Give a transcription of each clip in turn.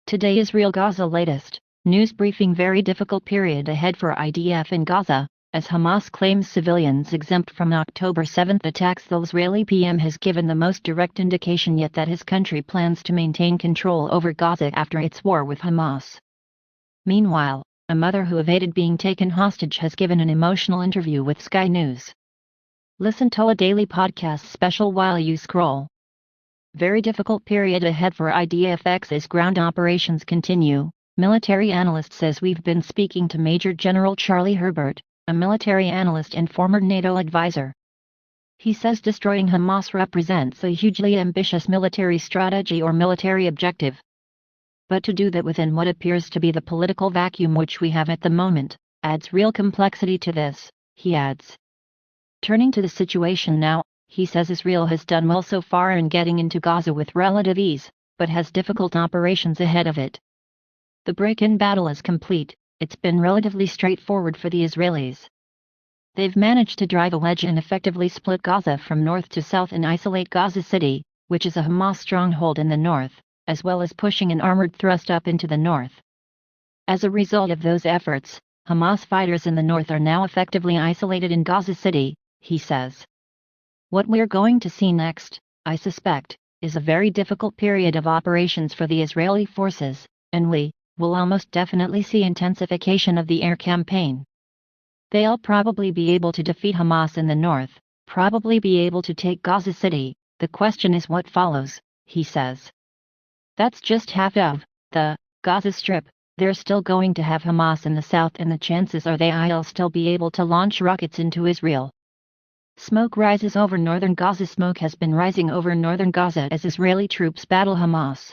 Today Israel-Gaza latest, news briefing. Very difficult period ahead for IDF in Gaza, as Hamas claims civilians exempt from October 7 attacks. The Israeli PM has given the most direct indication yet that his country plans to maintain control over Gaza after its war with Hamas. Meanwhile, a mother who evaded being taken hostage has given an emotional interview with Sky News. Listen to a daily podcast special while you scroll. Very difficult period ahead for IDF as ground operations continue, military analyst says. We've been speaking to Major General Charlie Herbert, a military analyst and former NATO advisor. He says destroying Hamas represents a hugely ambitious military strategy or military objective. But to do that within what appears to be the political vacuum which we have at the moment, adds real complexity to this, he adds. Turning to the situation now, he says Israel has done well so far in getting into Gaza with relative ease, but has difficult operations ahead of it. The break-in battle is complete. It's been relatively straightforward for the Israelis. They've managed to drive a wedge and effectively split Gaza from north to south and isolate Gaza City, which is a Hamas stronghold in the north, as well as pushing an armored thrust up into the north. As a result of those efforts, Hamas fighters in the north are now effectively isolated in Gaza City, he says. What we're going to see next, I suspect, is a very difficult period of operations for the Israeli forces, and we will almost definitely see intensification of the air campaign. They'll probably be able to defeat Hamas in the north, probably be able to take Gaza City. The question is what follows, he says. That's just half of the Gaza Strip. They're still going to have Hamas in the south, and the chances are they'll still be able to launch rockets into Israel. Smoke rises over northern Gaza. Smoke has been rising over northern Gaza as Israeli troops battle Hamas.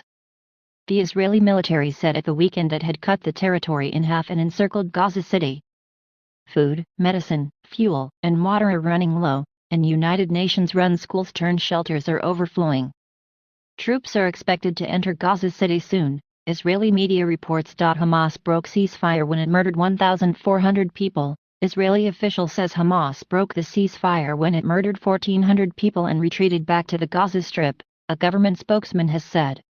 The Israeli military said at the weekend it had cut the territory in half and encircled Gaza City. Food, medicine, fuel, and water are running low, and United Nations-run schools turned shelters are overflowing. Troops are expected to enter Gaza City soon. Israeli media reports. Hamas broke ceasefire when it murdered 1,400 people. Israeli official says Hamas broke the ceasefire when it murdered 1,400 people and retreated back to the Gaza Strip, a government spokesman has said.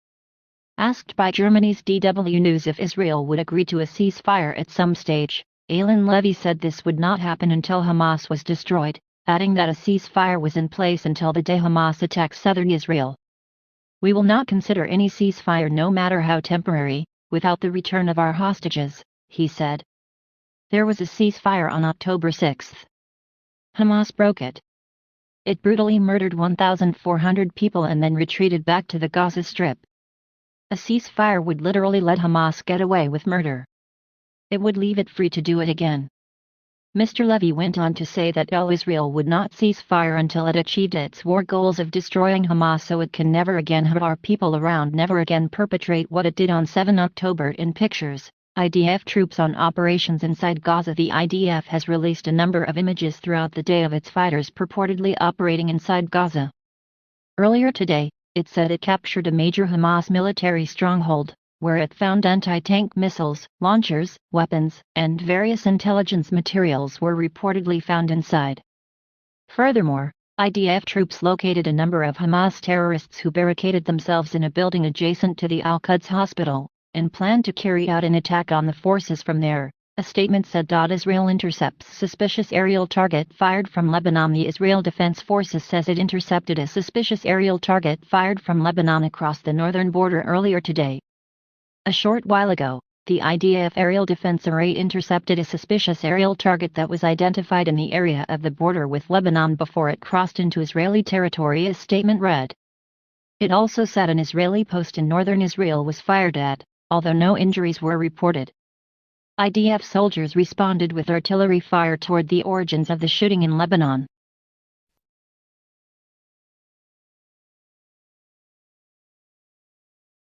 Asked by Germany's DW News if Israel would agree to a ceasefire at some stage, Aylin Levy said this would not happen until Hamas was destroyed, adding that a ceasefire was in place until the day Hamas attacked southern Israel. We will not consider any ceasefire, no matter how temporary, without the return of our hostages, he said. There was a ceasefire on October 6. Hamas broke it. It brutally murdered 1,400 people and then retreated back to the Gaza Strip. A ceasefire would literally let Hamas get away with murder. It would leave it free to do it again. Mr. Levy went on to say that Israel would not cease fire until it achieved its war goals of destroying Hamas, so it can never again have our people around, never again perpetrate what it did on 7 October. In pictures, IDF troops on operations inside Gaza. The IDF has released a number of images throughout the day of its fighters purportedly operating inside Gaza. Earlier today, it said it captured a major Hamas military stronghold, where it found anti-tank missiles, launchers, weapons, and various intelligence materials were reportedly found inside. Furthermore, IDF troops located a number of Hamas terrorists who barricaded themselves in a building adjacent to the Al-Quds hospital, and planned to carry out an attack on the forces from there, a statement said. Israel intercepts suspicious aerial target fired from Lebanon. The Israel Defense Forces says it intercepted a suspicious aerial target fired from Lebanon across the northern border earlier today. A short while ago, the IDF Aerial Defense Array intercepted a suspicious aerial target that was identified in the area of the border with Lebanon before it crossed into Israeli territory, a statement read. It also said an Israeli post in northern Israel was fired at, although no injuries were reported. IDF soldiers responded with artillery fire toward the origins of the shooting in Lebanon.